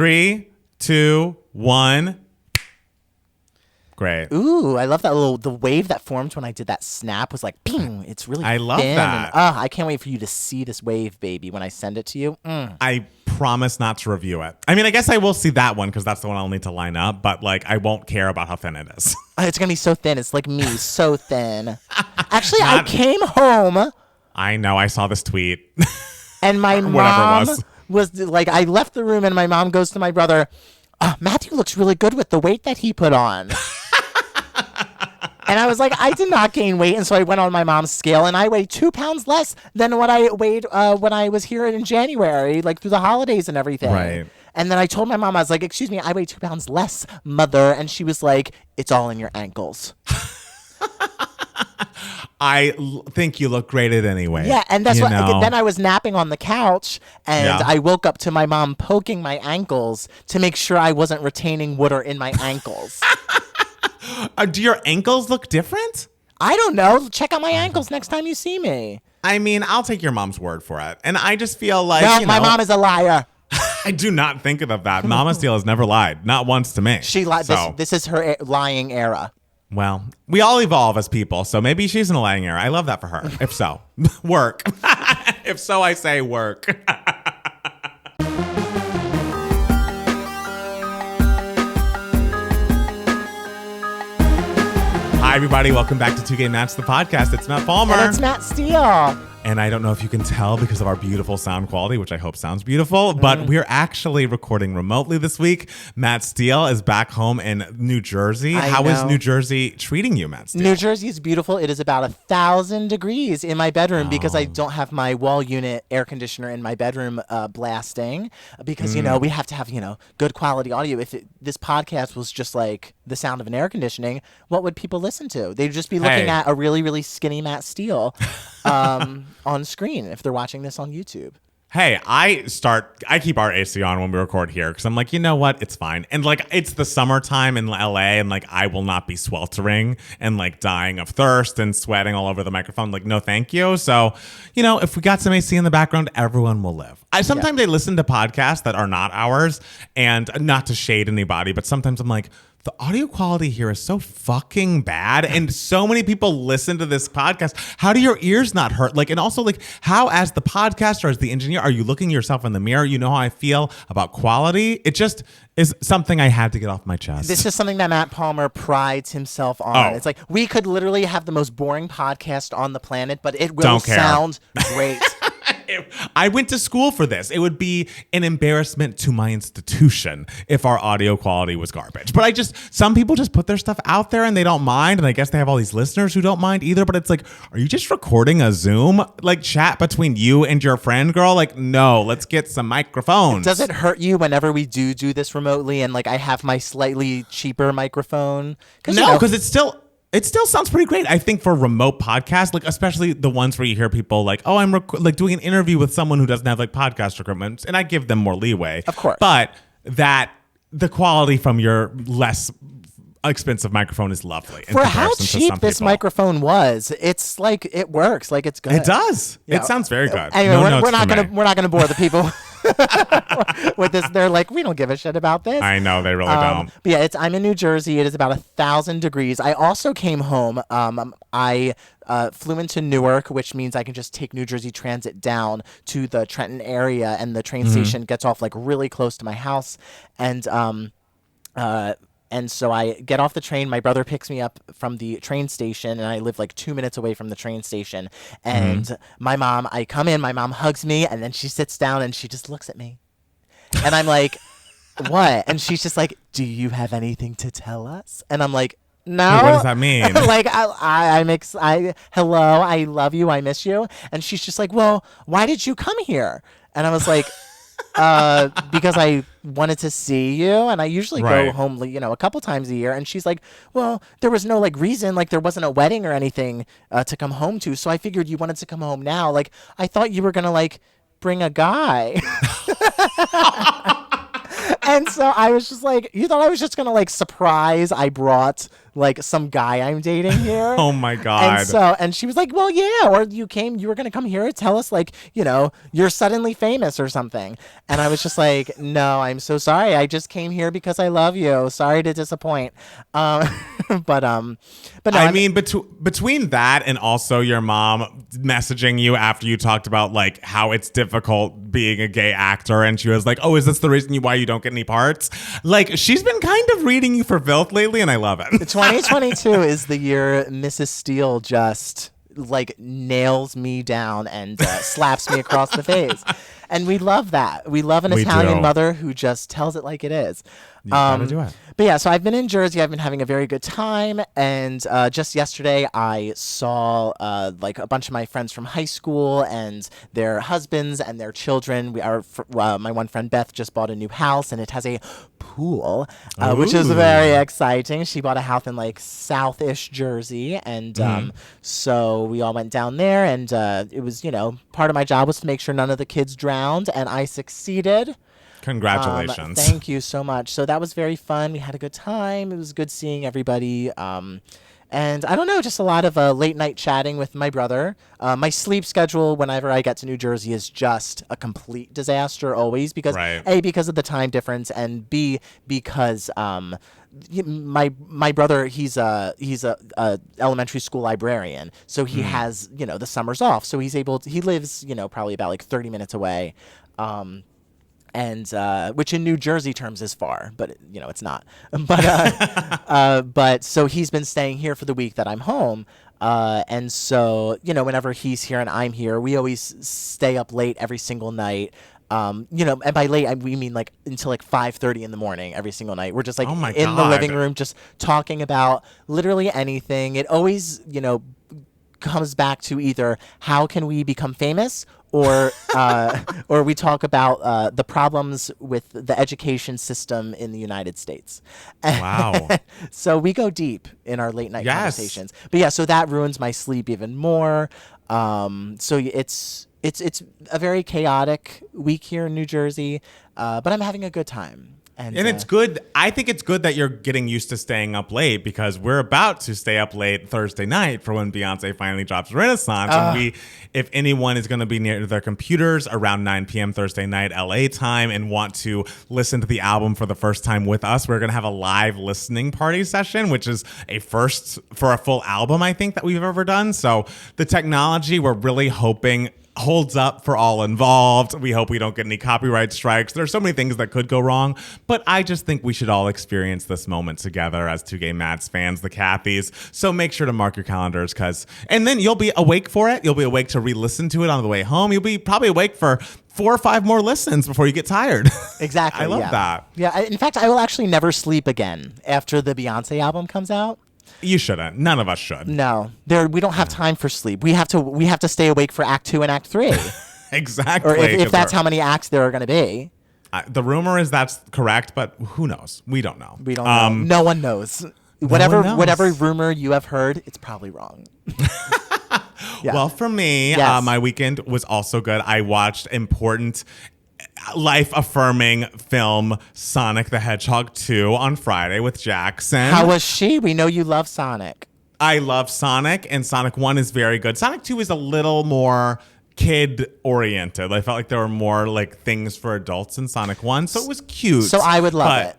3, 2, 1. Great. Ooh, I love that the wave that formed when I did that snap was like, ping. It's really I love thin that. And, I can't wait for you to see this wave, baby, when I send it to you. I promise not to review it. I mean, I guess I will see that one because that's the one I'll need to line up, but like I won't care about how thin it is. It's going to be so thin. It's like me, so thin. Actually, I came home. I know. I saw this tweet. And my mom was like, I left the room and my mom goes to my brother, Matthew looks really good with the weight that he put on. And I was like, I did not gain weight. And so I went on my mom's scale and I weighed 2 pounds less than what I weighed when I was here in January, like through the holidays and everything. Right. And then I told my mom, I was like, excuse me, I weigh 2 pounds less, mother. And she was like, it's all in your ankles. I think you look great at anyway. Yeah, and that's what. Then I was napping on the couch, and I woke up to my mom poking my ankles to make sure I wasn't retaining water in my ankles. Do your ankles look different? I don't know. Check out my ankles next time you see me. I mean, I'll take your mom's word for it, and I just feel like my mom is a liar. I do not think of that. Mama Steele has never lied, not once to me. She lied. So. This is her lying era. Well, we all evolve as people, so maybe she's in a lying era. I love that for her. If so, work. If so, I say work. Hi, everybody. Welcome back to 2Gay Match, the podcast. It's Matt Palmer. And it's Matt Steele. And I don't know if you can tell because of our beautiful sound quality, which I hope sounds beautiful, but we're actually recording remotely this week. Matt Steele is back home in New Jersey. How is New Jersey treating you, Matt Steele? New Jersey is beautiful. It is about 1,000 degrees in my bedroom because I don't have my wall unit air conditioner in my bedroom blasting because, we have to have, good quality audio. If this podcast was just like the sound of an air conditioning, what would people listen to? They'd just be looking at a really, really skinny Matt Steele. On screen if they're watching this on YouTube. Hey, I keep our AC on when we record here because I'm like, you know what? It's fine. And like, it's the summertime in LA and like, I will not be sweltering and like dying of thirst and sweating all over the microphone. Like, no, thank you. So, if we got some AC in the background, everyone will live. Sometimes I listen to podcasts that are not ours and not to shade anybody, but sometimes I'm like, the audio quality here is so fucking bad. And so many people listen to this podcast. How do your ears not hurt? Like, and also like how as the podcaster, as the engineer, are you looking yourself in the mirror? You know how I feel about quality. It just is something I had to get off my chest. This is something that Matt Palmer prides himself on. It's like we could literally have the most boring podcast on the planet, but it will sound great. I went to school for this. It would be an embarrassment to my institution if our audio quality was garbage. But some people just put their stuff out there and they don't mind. And I guess they have all these listeners who don't mind either. But it's like, are you just recording a Zoom like chat between you and your friend, girl? Like, no, let's get some microphones. Does it hurt you whenever we do this remotely and like I have my slightly cheaper microphone? No, because it's still... It still sounds pretty great. I think for remote podcasts, like especially the ones where you hear people like, oh, I'm like doing an interview with someone who doesn't have like podcast equipment, and I give them more leeway. Of course. But the quality from your less expensive microphone is lovely. For how cheap this microphone was, it's like it works. Like it's good. It does. It sounds very good. Anyway, we're not gonna bore the people. With this, they're like, we don't give a shit about this. I know they really don't. But yeah, I'm in New Jersey. It is about 1,000 degrees. I also came home. I flew into Newark, which means I can just take New Jersey Transit down to the Trenton area, and the train station gets off like really close to my house, and so I get off the train. My brother picks me up from the train station, and I live like 2 minutes away from the train station. And I come in, my mom hugs me, and then she sits down and she just looks at me. And I'm like, what? And she's just like, do you have anything to tell us? And I'm like, no. Wait, what does that mean? Like, hello, I love you, I miss you. And she's just like, well, why did you come here? And I was like, because I wanted to see you, and I usually go home, a couple times a year. And she's like, well, there was no like reason, like there wasn't a wedding or anything to come home to. So I figured you wanted to come home now. Like I thought you were gonna like bring a guy. And so I was just like, you thought I was just gonna like surprise I brought like some guy I'm dating here. Oh my God. And she was like, well, yeah, or you were gonna come here to tell us like, you're suddenly famous or something. And I was just like, no, I'm so sorry. I just came here because I love you. Sorry to disappoint. But no, I mean, between that and also your mom messaging you after you talked about like how it's difficult being a gay actor, and she was like, "Oh, is this the reason why you don't get any parts?" Like, she's been kind of reading you for filth lately, and I love it. 2022 is the year Mrs. Steele just like nails me down and slaps me across the face. And we love that. We love an Italian mother who just tells it like it is. You gotta do it. But yeah, so I've been in Jersey. I've been having a very good time. And just yesterday, I saw like a bunch of my friends from high school and their husbands and their children. My one friend Beth just bought a new house, and it has a pool, which is very exciting. She bought a house in like South-ish Jersey, and so we all went down there, and it was, part of my job was to make sure none of the kids drowned, and I succeeded. Congratulations. Thank you so much. So that was very fun. We had a good time. It was good seeing everybody. And I don't know, just a lot of late night chatting with my brother. My sleep schedule whenever I get to New Jersey is just a complete disaster always because A, because of the time difference, and B, because my brother, he's a elementary school librarian, so he has the summers off, so he lives probably about like 30 minutes away. And which in New Jersey terms is far, but it's not. But so he's been staying here for the week that I'm home, and so whenever he's here and I'm here, we always stay up late every single night. And by late we mean like until like 5:30 in the morning every single night. We're just like in the living room, just talking about literally anything. It always comes back to either how can we become famous, or we talk about the problems with the education system in the United States. Wow. So we go deep in our late night conversations. But yeah, so that ruins my sleep even more. So it's a very chaotic week here in New Jersey, but I'm having a good time. And it's good. I think it's good that you're getting used to staying up late, because we're about to stay up late Thursday night for when Beyoncé finally drops Renaissance. And if anyone is going to be near their computers around 9 p.m. Thursday night LA time and want to listen to the album for the first time with us, we're going to have a live listening party session, which is a first for a full album, I think, that we've ever done. So the technology, we're really hoping holds up for all involved. We hope we don't get any copyright strikes. There's so many things that could go wrong, but I just think we should all experience this moment together as two gay Mads fans, the Cathys. So make sure to mark your calendars, and then you'll be awake for it. You'll be awake to re-listen to it on the way home. You'll be probably awake for 4 or 5 more listens before you get tired. Exactly. I love that. Yeah. In fact, I will actually never sleep again after the Beyoncé album comes out. You shouldn't. None of us should. No, we don't have time for sleep. We have to stay awake for Act 2 and Act 3. Exactly. Or if that's how many acts there are going to be. The rumor is that's correct, but who knows? We don't know. We don't know. No one knows. Whatever rumor you have heard, it's probably wrong. Yeah. Well, for me, my weekend was also good. I watched important life-affirming film Sonic the Hedgehog 2 on Friday with Jackson. How was she? We know you love Sonic. I love Sonic, and Sonic 1 is very good. Sonic 2 is a little more kid-oriented. I felt like there were more like things for adults in Sonic 1, so it was cute. So I would love it.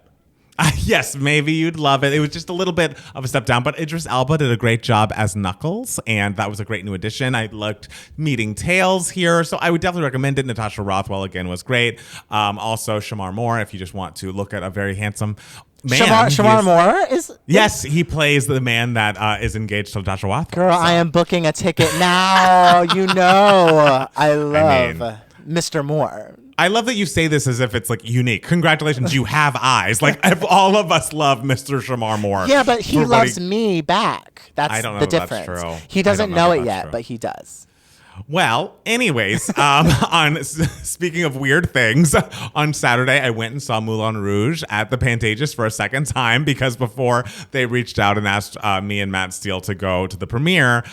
Yes, maybe you'd love it. It was just a little bit of a step down, but Idris Elba did a great job as Knuckles, and that was a great new addition. I liked meeting Tails here, so I would definitely recommend it. Natasha Rothwell, again, was great. Also, Shamar Moore, if you just want to look at a very handsome man. Shamar Moore is? Yes, he plays the man that is engaged to Natasha Rothwell. Girl, so. I am booking a ticket now. I love Mr. Moore. I love that you say this as if it's like unique. Congratulations, you have eyes. Like all of us love Mr. Shamar Moore. Yeah, but he loves me back. That's I don't know the if difference. That's true. He doesn't know it yet, but he does. Well, anyways, speaking of weird things, on Saturday I went and saw Moulin Rouge at the Pantages for a second time, because before they reached out and asked me and Matt Steele to go to the premiere,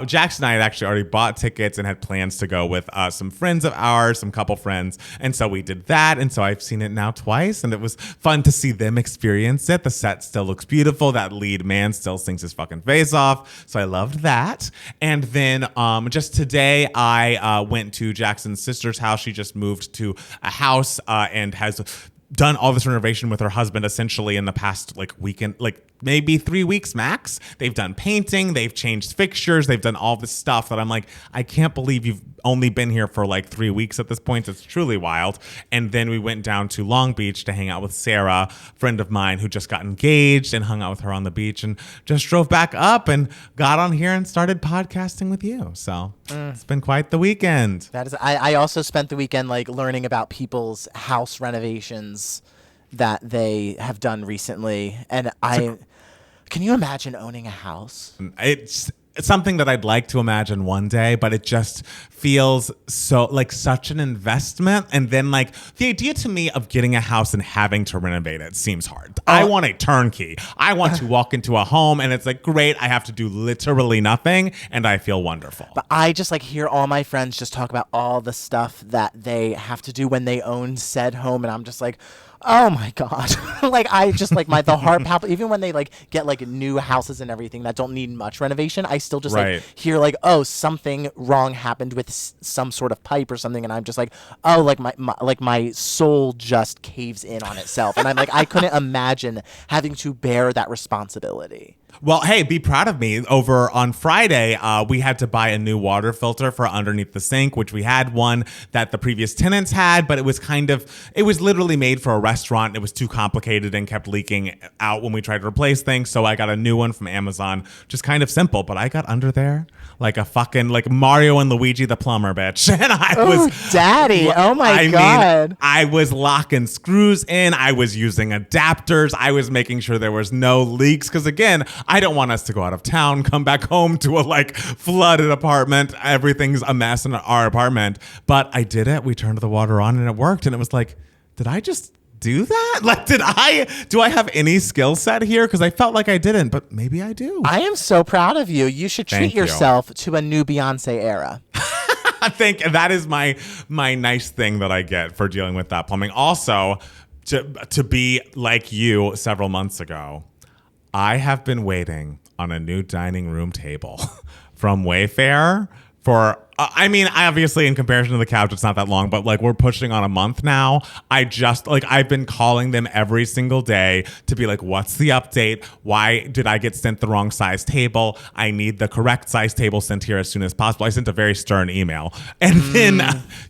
Jackson and I had actually already bought tickets and had plans to go with some friends of ours, some couple friends. And so we did that. And so I've seen it now twice. And it was fun to see them experience it. The set still looks beautiful. That lead man still sings his fucking face off. So I loved that. And then just today, I went to Jackson's sister's house. She just moved to a house and has done all this renovation with her husband essentially in the past weekend, maybe 3 weeks max. They've done painting, they've changed fixtures, they've done all this stuff that I'm like, I can't believe you've only been here for 3 weeks at this point. It's truly wild. And then we went down to Long Beach to hang out with Sarah, a friend of mine who just got engaged, and hung out with her on the beach, and just drove back up and got on here and started podcasting with you. So it's been quite the weekend. That is, I also spent the weekend learning about people's house renovations that they have done recently. And can you imagine owning a house? It's something that I'd like to imagine one day, but it just feels so such an investment. And then the idea to me of getting a house and having to renovate it seems hard. I want a turnkey. I want to walk into a home and it's great, I have to do literally nothing and I feel wonderful. But I just hear all my friends just talk about all the stuff that they have to do when they own said home, and I'm just oh my God. I just the heart palpitates. Even when they get new houses and everything that don't need much renovation, I still just hear oh, something wrong happened with some sort of pipe or something, and I'm just oh, my soul just caves in on itself. And I'm I couldn't imagine having to bear that responsibility. Well, hey, be proud of me. Over on Friday, we had to buy a new water filter for underneath the sink, which we had one that the previous tenants had, but it was literally made for a restaurant. It was too complicated and kept leaking out when we tried to replace things. So I got a new one from Amazon, just kind of simple, but I got under there like a fucking Mario and Luigi the plumber, bitch. And I was daddy. Oh my God. I was locking screws in. I was using adapters. I was making sure there was no leaks. Because again, I don't want us to go out of town, come back home to a flooded apartment. Everything's a mess in our apartment. But I did it. We turned the water on and it worked. And it was did I just do that? Do I have any skill set here? Because I felt like I didn't, but maybe I do. I am so proud of you. You should treat yourself to a new Beyoncé era. I think that is my nice thing that I get for dealing with that plumbing. Also, to be like you several months ago, I have been waiting on a new dining room table from Wayfair for, obviously in comparison to the couch, it's not that long, but we're pushing on a month now. I've been calling them every single day to be what's the update? Why did I get sent the wrong size table? I need the correct size table sent here as soon as possible. I sent a very stern email. And then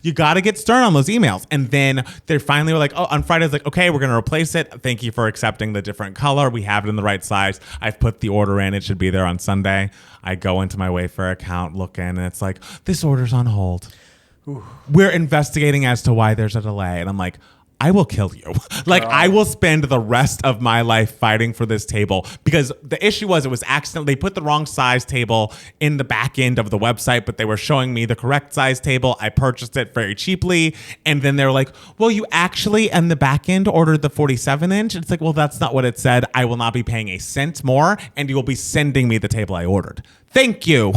you got to get stern on those emails. And then they finally were on Friday, okay, we're going to replace it. Thank you for accepting the different color. We have it in the right size. I've put the order in. It should be there on Sunday. I go into my Wayfair account, look in, and it's this order's on hold. Ooh. We're investigating as to why there's a delay. And I'm I will kill you. I will spend the rest of my life fighting for this table, because the issue was it was accidentally, they put the wrong size table in the back end of the website, but they were showing me the correct size table. I purchased it very cheaply. And then they're well, you actually in the back end ordered the 47 inch. It's well, that's not what it said. I will not be paying a cent more, and you will be sending me the table I ordered. Thank you.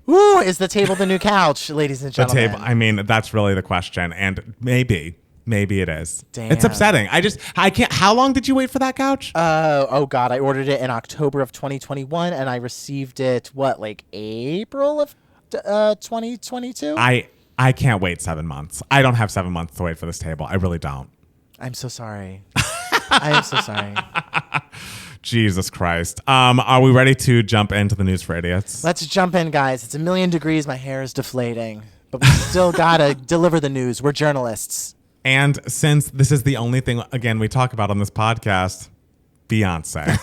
Ooh, is the table the new couch, ladies and gentlemen? The table, that's really the question. And maybe it is. Damn. It's upsetting. I can't. How long did you wait for that couch? Oh God, I ordered it in October of 2021, and I received it April of 2022. I can't wait 7 months. I don't have 7 months to wait for this table. I really don't. I'm so sorry. I am so sorry. Jesus Christ. Are we ready to jump into the news for idiots? Let's jump in, guys. It's 1,000,000 degrees. My hair is deflating, but we still gotta deliver the news. We're journalists. And since this is the only thing, again, we talk about on this podcast, Beyoncé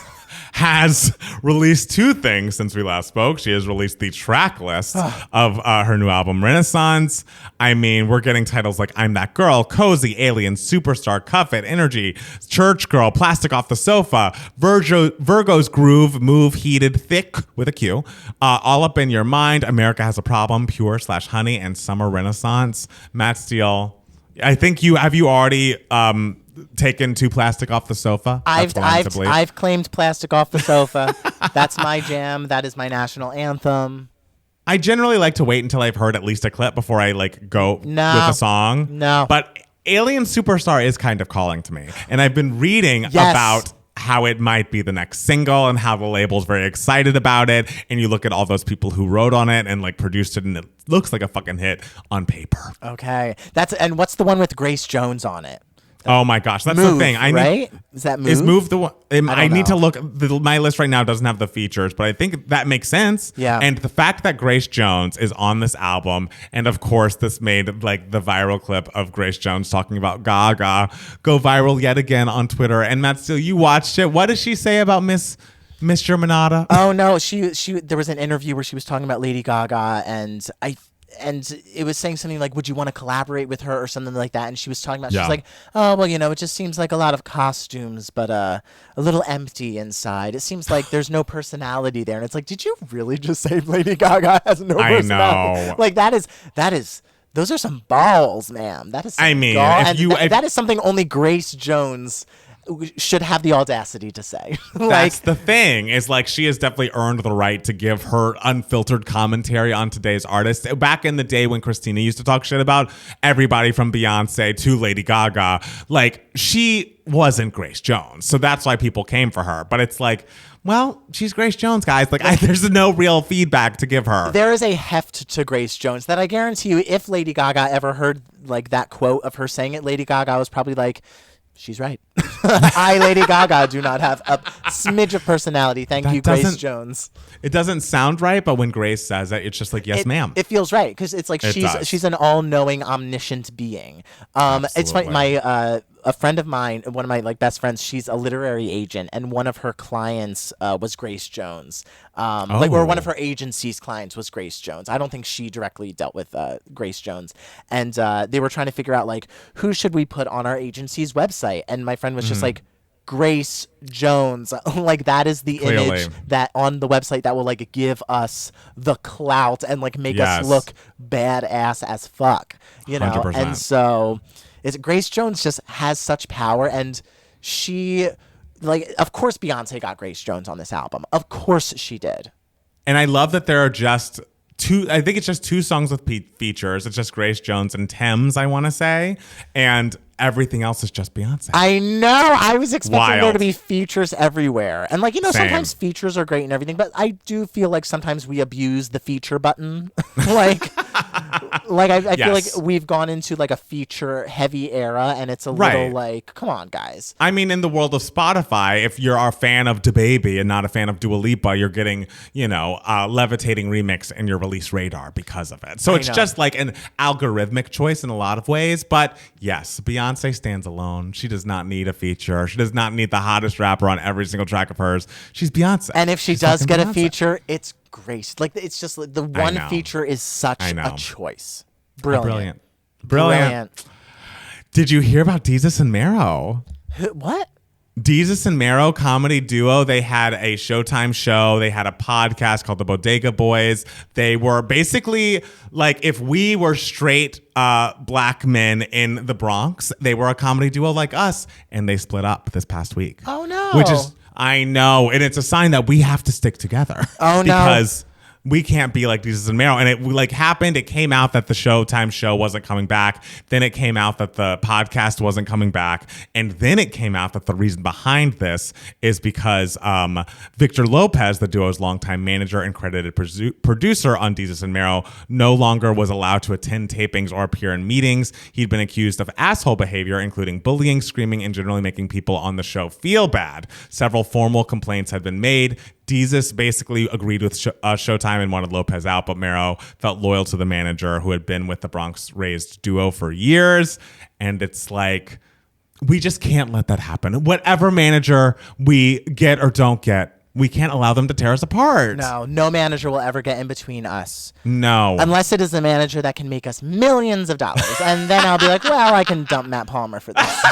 has released 2 things since we last spoke. She has released the track list of her new album, Renaissance. We're getting titles like I'm That Girl, Cozy, Alien, Superstar, Cuff It, Energy, Church Girl, Plastic Off the Sofa, Virgo's Groove, Move, Heated, Thick with a Q, All Up in Your Mind, America Has a Problem, Pure/Honey, and Summer Renaissance. Matt Steele, I think you already taken 2 Plastic Off the Sofa? I've claimed Plastic Off the Sofa. That's my jam. That is my national anthem. I generally like to wait until I've heard at least a clip before I like go with a song. No. But Alien Superstar is kind of calling to me. And I've been reading about how it might be the next single and how the label's very excited about it. And you look at all those people who wrote on it and like produced it, and it looks like a fucking hit on paper. Okay. And what's the one with Grace Jones on it? Oh my gosh, that's Move, the thing. Right? Is that Move? Is Move the one? I need know. to look. My list right now doesn't have the features, but I think that makes sense. Yeah. And the fact that Grace Jones is on this album, and of course, this made like the viral clip of Grace Jones talking about Gaga go viral yet again on Twitter. And Matt Steele, you watched it. What does she say about Miss Germanata? Oh no, she. There was an interview where she was talking about Lady Gaga, and it was saying something like, would you want to collaborate with her or something like that? And she was talking about, she's like, oh, well, it just seems like a lot of costumes, but a little empty inside. It seems like there's no personality there. And it's like, did you really just say Lady Gaga has no personality? I know. Like that is, those are some balls, ma'am. That is some that is something only Grace Jones should have the audacity to say. That's the thing, is like she has definitely earned the right to give her unfiltered commentary on today's artists. Back in the day when Christina used to talk shit about everybody from Beyonce to Lady Gaga, like she wasn't Grace Jones. So that's why people came for her. But it's like, well, she's Grace Jones, guys. Like there's no real feedback to give her. There is a heft to Grace Jones that I guarantee you, if Lady Gaga ever heard like that quote of her saying it, Lady Gaga was probably like, she's right. I, Lady Gaga, do not have a smidge of personality. Thank you, Grace Jones. It doesn't sound right, but when Grace says it, it's just like, yes, ma'am. It feels right because it's like she's an all-knowing, omniscient being. It's funny. A friend of mine, one of my like best friends, she's a literary agent, and one of her clients was Grace Jones. Or one of her agency's clients was Grace Jones. I don't think she directly dealt with Grace Jones. And they were trying to figure out like, who should we put on our agency's website? And my friend was just like, Grace Jones. Like that is the image that on the website that will like give us the clout and like make us look badass as fuck, 100%. And so Grace Jones just has such power, and she, like, of course Beyonce got Grace Jones on this album. Of course she did. And I love that there are just two, I think it's just two songs with features. It's just Grace Jones and Thames, I want to say. And everything else is just Beyonce. I know. I was expecting there to be features everywhere. And like, sometimes features are great and everything, but I do feel like sometimes we abuse the feature button. I feel like we've gone into like a feature heavy era, and it's a little like, come on, guys. I mean, in the world of Spotify, if you're a fan of DaBaby and not a fan of Dua Lipa, you're getting, levitating remix in your release radar because of it. So it's just like an algorithmic choice in a lot of ways. But yes, Beyonce stands alone. She does not need a feature. She does not need the hottest rapper on every single track of hers. She's Beyonce. And if she does get a feature, it's Grace. Like, it's just like the one feature is such a choice. Brilliant. Did you hear about Desus and Mero? What? Desus and Mero comedy duo. They had a Showtime show. They had a podcast called The Bodega Boys. They were basically like, if we were straight black men in the Bronx, they were a comedy duo like us, and they split up this past week. Oh no. Which is, I know, and it's a sign that we have to stick together. Oh no. Because we can't be like Desus and Mero. And it happened. It came out that the Showtime show wasn't coming back. Then it came out that the podcast wasn't coming back. And then it came out that the reason behind this is because Victor Lopez, the duo's longtime manager and credited producer on Desus and Mero, no longer was allowed to attend tapings or appear in meetings. He'd been accused of asshole behavior, including bullying, screaming, and generally making people on the show feel bad. Several formal complaints had been made. Desus basically agreed with Showtime and wanted Lopez out, but Mero felt loyal to the manager who had been with the Bronx-raised duo for years. And it's like, we just can't let that happen. Whatever manager we get or don't get, we can't allow them to tear us apart. No manager will ever get in between us. No. Unless it is a manager that can make us millions of dollars. And then I'll be like, well, I can dump Matt Palmer for this.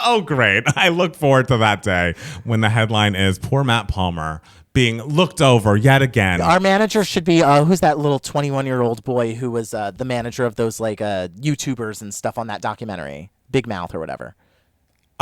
Oh, great. I look forward to that day when the headline is poor Matt Palmer being looked over yet again. Our manager should be, who's that little 21-year-old boy who was the manager of those like YouTubers and stuff on that documentary, Big Mouth or whatever.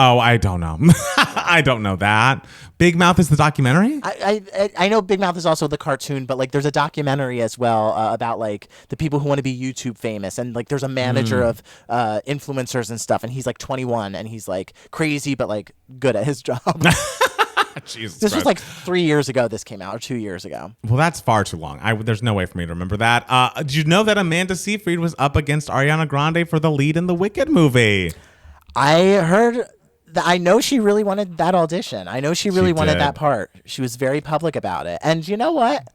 Oh, I don't know. I don't know that. Big Mouth is the documentary? I know Big Mouth is also the cartoon, but like there's a documentary as well about like the people who want to be YouTube famous, and like there's a manager of influencers and stuff, and he's like 21 and he's like crazy but like good at his job. Jesus This Christ. was like 3 years ago. This came out, or 2 years ago. Well, that's far too long. There's no way for me to remember that. Did you know that Amanda Seyfried was up against Ariana Grande for the lead in the Wicked movie? I heard. I know she really wanted that audition. I know she really wanted did. that part. She was very public about it. And you know what?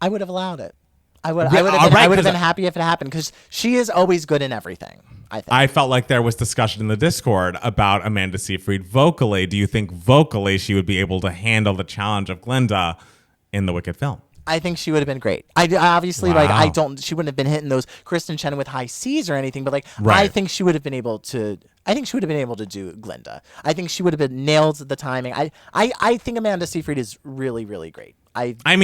I would have allowed it. I would have been happy if it happened because she is always good in everything, I think. I felt like there was discussion in the Discord about Amanda Seyfried vocally. Do you think vocally she would be able to handle the challenge of Glinda in the Wicked film? I think she would have been great. I obviously Wow. she wouldn't have been hitting those Kristen Chen with high C's or anything, but like I Right. think she would have been able to. I think she would have been able to do Glinda. I think she would have been nailed the timing. I think Amanda Seyfried is really, really great. I I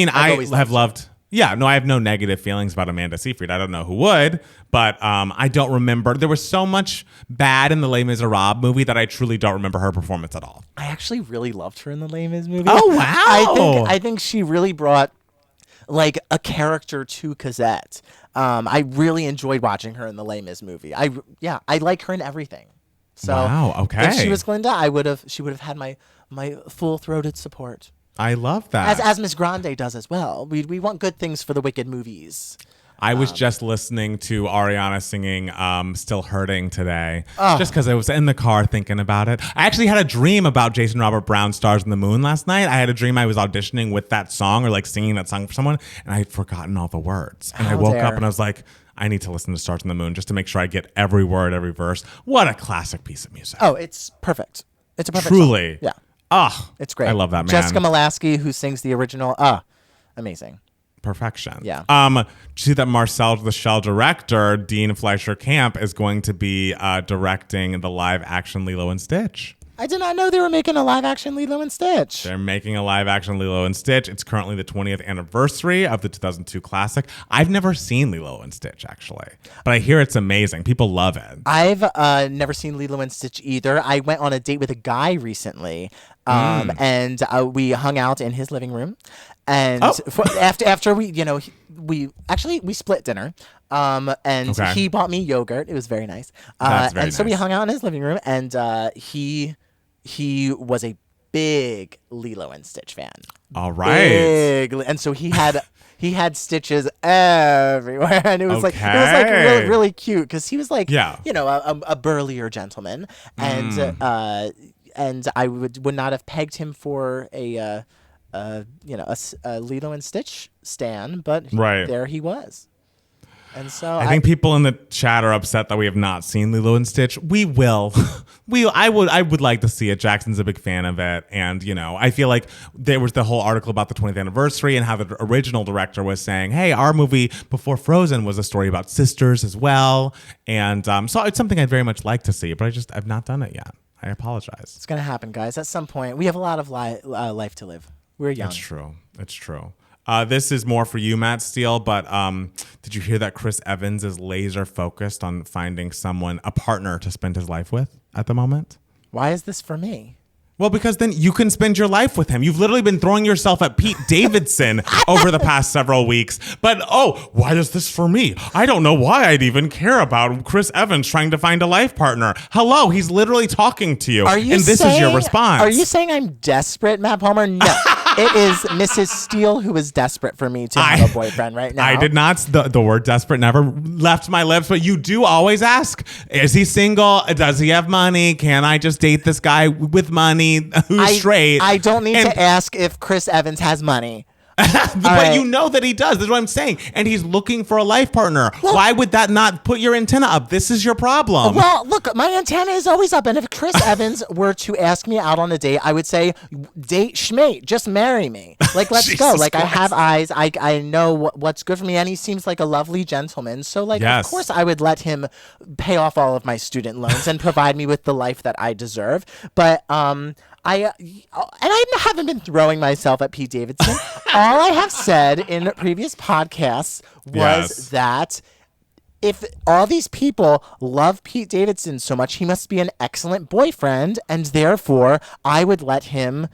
have loved. Yeah, no, I have no negative feelings about Amanda Seyfried. I don't know who would, but I don't remember. There was so much bad in the Les Miserables movie that I truly don't remember her performance at all. I actually really loved her in the Les Mis movie. Oh, wow. I think she really brought like a character to Cosette. I really enjoyed watching her in the Les Mis movie. I like her in everything. So Wow, okay. if she was Glinda, she would have had my full-throated support. I love that. As Miss Grande does as well. We want good things for the Wicked movies. I was just listening to Ariana singing Still Hurting today, just because I was in the car thinking about it. I actually had a dream about Jason Robert Brown's Stars in the Moon last night. I had a dream I was auditioning with that song or like singing that song for someone, and I had forgotten all the words. And I How woke dare. up and I was like, I need to listen to Stars in the Moon just to make sure I get every word, every verse. What a classic piece of music. Oh, it's perfect. It's a perfect Truly. song. Yeah. Ah, It's great. I love that man. Jessica Malasky, who sings the original. Amazing. Perfection. Yeah. Did you see that Marcel the Shell director, Dean Fleischer Camp, is going to be directing the live action Lilo and Stitch? I did not know they were making a live action Lilo and Stitch. They're making a live action Lilo and Stitch. It's currently the 20th anniversary of the 2002 classic. I've never seen Lilo and Stitch, actually, but I hear it's amazing. People love it. I've never seen Lilo and Stitch either. I went on a date with a guy recently, and we hung out in his living room. And after we, we split dinner. And Okay. he bought me yogurt. It was very nice. That's very and so we nice. hung out in his living room, and he was a big Lilo and Stitch fan. All right. Big, and so he had stitches everywhere, and it was like really, really cute because he was like, Yeah. a burlier gentleman, and I would not have pegged him for a Lilo and Stitch stan, but Right. there he was. And so I think people in the chat are upset that we have not seen Lilo and Stitch. We will. I would like to see it. Jackson's a big fan of it. And, I feel like there was the whole article about the 20th anniversary and how the original director was saying, hey, our movie before Frozen was a story about sisters as well. And so it's something I'd very much like to see, but I've not done it yet. I apologize. it's gonna happen, guys. At some point, we have a lot of life to live. We're young. It's true. This is more for you, Matt Steele, but did you hear that Chris Evans is laser focused on finding a partner to spend his life with at the moment? Why is this for me? Well, because then you can spend your life with him. You've literally been throwing yourself at Pete Davidson over the past several weeks. But, why is this for me? I don't know why I'd even care about Chris Evans trying to find a life partner. Hello, he's literally talking to you. And this is your response. Are you saying I'm desperate, Matt Palmer? No. It is Mrs. Steele who is desperate for me to have a boyfriend right now. I did not. The word desperate never left my lips, but you do always ask, is he single? Does he have money? Can I just date this guy with money who's straight? I don't need to ask if Chris Evans has money. But you know that he does. That's what I'm saying. And he's looking for a life partner. Why would that not put your antenna up? This is your problem. Well, look, my antenna is always up. And if Chris Evans were to ask me out on a date, I would say, date schmate, just marry me. Like, let's go. Like, Christ. I have eyes. I know what's good for me. And he seems like a lovely gentleman. So, like, Yes. Of course, I would let him pay off all of my student loans and provide me with the life that I deserve. But, I haven't been throwing myself at Pete Davidson. All I have said in previous podcasts was that if all these people love Pete Davidson so much, he must be an excellent boyfriend, and therefore I would let him,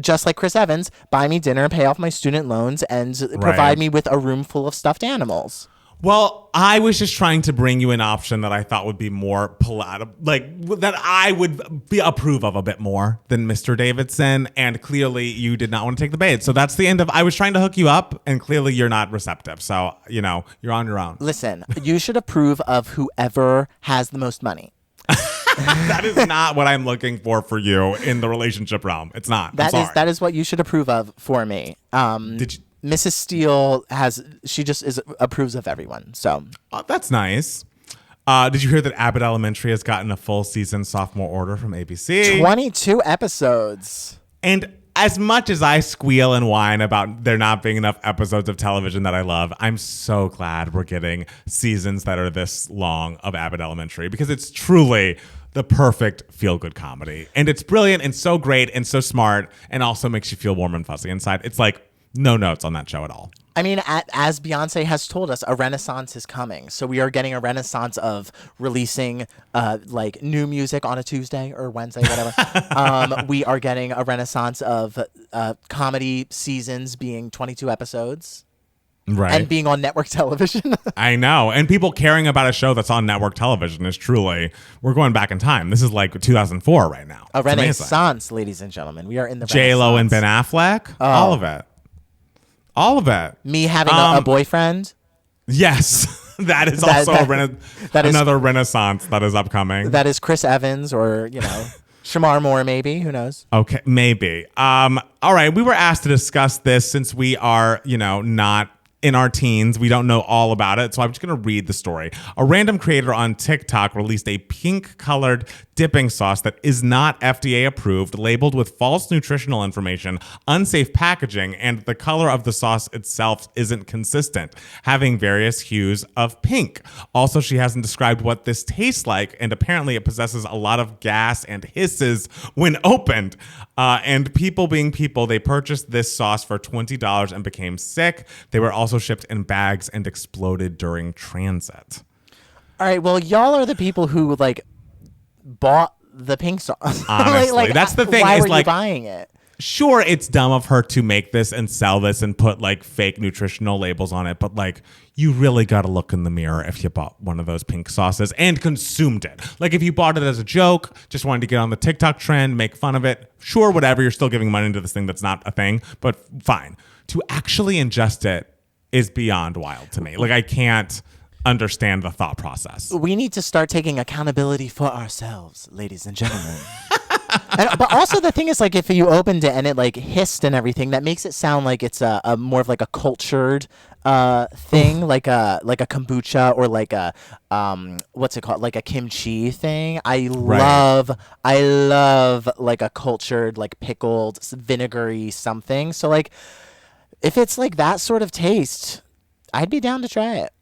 just like Chris Evans, buy me dinner, pay off my student loans, and provide me with a room full of stuffed animals. Well, I was just trying to bring you an option that I thought would be more palatable, like that I would approve of a bit more than Mr. Davidson. And clearly you did not want to take the bait. So that's the end of, I was trying to hook you up and clearly you're not receptive. So, you know, you're on your own. Listen, you should approve of whoever has the most money. That is not what I'm looking for you in the relationship realm. It's not. That is what you should approve of for me. Did you? Mrs. Steele approves of everyone. So that's nice. Did you hear that Abbott Elementary has gotten a full season sophomore order from ABC? 22 episodes. And as much as I squeal and whine about there not being enough episodes of television that I love, I'm so glad we're getting seasons that are this long of Abbott Elementary because it's truly the perfect feel-good comedy. And it's brilliant and so great and so smart and also makes you feel warm and fuzzy inside. It's like no notes on that show at all. I mean, as Beyoncé has told us, a renaissance is coming. So we are getting a renaissance of releasing like new music on a Tuesday or Wednesday, whatever. We are getting a renaissance of comedy seasons being 22 episodes. Right. And being on network television. I know. And people caring about a show that's on network television is truly, we're going back in time. This is like 2004 right now. A renaissance, ladies and gentlemen. We are in the J-Lo and Ben Affleck. Oh. All of it. All of it. Me having a boyfriend. Yes. That is also another renaissance that is upcoming. That is Chris Evans or, you know, Shamar Moore, maybe. Who knows? Okay, maybe. All right. We were asked to discuss this since we are, you know, not in our teens. We don't know all about it. So I'm just going to read the story. A random creator on TikTok released a pink colored dipping sauce that is not FDA approved, labeled with false nutritional information, unsafe packaging, and the color of the sauce itself isn't consistent, having various hues of pink. Also, she hasn't described what this tastes like, and apparently it possesses a lot of gas and hisses when opened. And people being people, they purchased this sauce for $20 and became sick. They were also shipped in bags and exploded during transit. All right, well, y'all are the people who like bought the pink sauce. Honestly, like, that's the thing. Why is were like, you buying it? Sure, it's dumb of her to make this and sell this and put like fake nutritional labels on it, but like you really got to look in the mirror if you bought one of those pink sauces and consumed it. Like if you bought it as a joke, just wanted to get on the TikTok trend, make fun of it, sure, whatever, you're still giving money to this thing that's not a thing, but fine. To actually ingest it is beyond wild to me. Like I can't understand the thought process. We need to start taking accountability for ourselves, ladies and gentlemen. But also the thing is, like, if you opened it and it like hissed and everything, that makes it sound like it's a more of like a cultured thing, like a kombucha or like a what's it called, like a kimchi thing. I love like a cultured, like pickled, vinegary something. So like, if it's like that sort of taste, I'd be down to try it.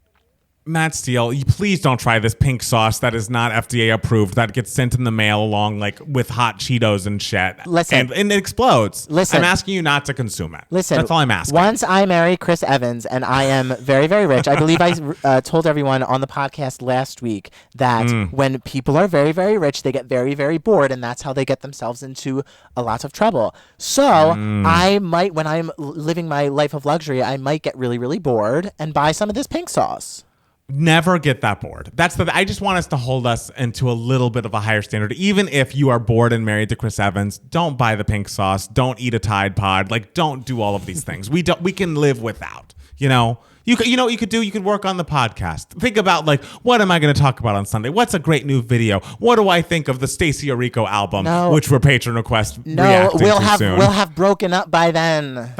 Matt Steele, please don't try this pink sauce that is not FDA approved, that gets sent in the mail along like with hot Cheetos and shit. Listen. And it explodes. Listen. I'm asking you not to consume it. Listen. That's all I'm asking. Once I marry Chris Evans and I am very, very rich, I believe I told everyone on the podcast last week that when people are very, very rich, they get very, very bored, and that's how they get themselves into a lot of trouble. So I might, when I'm living my life of luxury, I might get really, really bored and buy some of this pink sauce. Never get that bored. I just want us to hold us into a little bit of a higher standard. Even if you are bored and married to Chris Evans, don't buy the pink sauce. Don't eat a Tide Pod. Like, don't do all of these things. We can live without. You know, you could work on the podcast. Think about like, what am I going to talk about on Sunday? What's a great new video? What do I think of the Stacey Orico album, which were patron requests? No, we'll have broken up by then.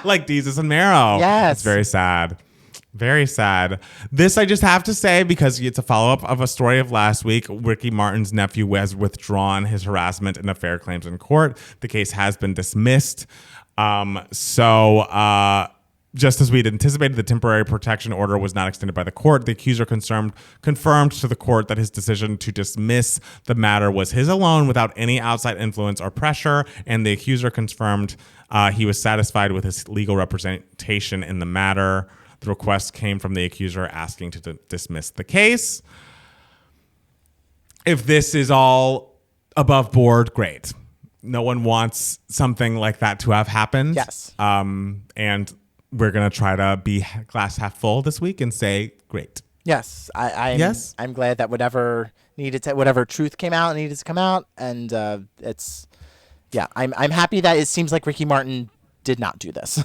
Like Desus and Mero. Yes, it's very sad. Very sad. This I just have to say because it's a follow-up of a story of last week. Ricky Martin's nephew has withdrawn his harassment and affair claims in court. The case has been dismissed. Just as we'd anticipated, the temporary protection order was not extended by the court. The accuser confirmed to the court that his decision to dismiss the matter was his alone without any outside influence or pressure, and the accuser confirmed he was satisfied with his legal representation in the matter. The request came from the accuser asking to dismiss the case. If this is all above board, great. No one wants something like that to have happened. Yes. And we're going to try to be glass half full this week and say, great. Yes. I'm glad that whatever truth came out needed to come out. And I'm happy that it seems like Ricky Martin did not do this.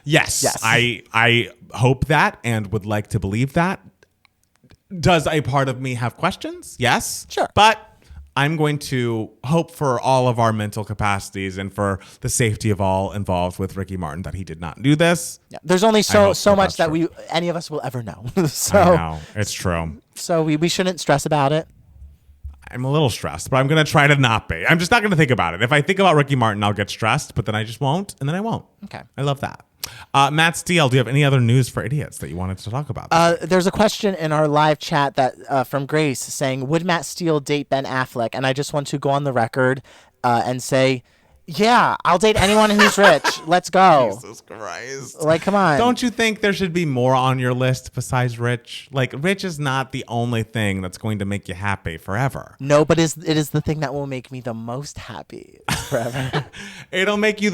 Yes. I hope that and would like to believe that. Does a part of me have questions? Yes. Sure. But I'm going to hope for all of our mental capacities and for the safety of all involved with Ricky Martin that he did not do this. Yeah. There's only so much that any of us will ever know. So, I know. It's true. So we shouldn't stress about it. I'm a little stressed, but I'm going to try to not be. I'm just not going to think about it. If I think about Ricky Martin, I'll get stressed, but then I just won't, and then I won't. Okay. I love that. Matt Steele, do you have any other news for idiots that you wanted to talk about? There's a question in our live chat that from Grace saying, would Matt Steele date Ben Affleck? And I just want to go on the record and say, yeah, I'll date anyone who's rich. Let's go. Jesus Christ. Like, come on. Don't you think there should be more on your list besides rich? Like, rich is not the only thing that's going to make you happy forever. No, but it is the thing that will make me the most happy forever. It'll make you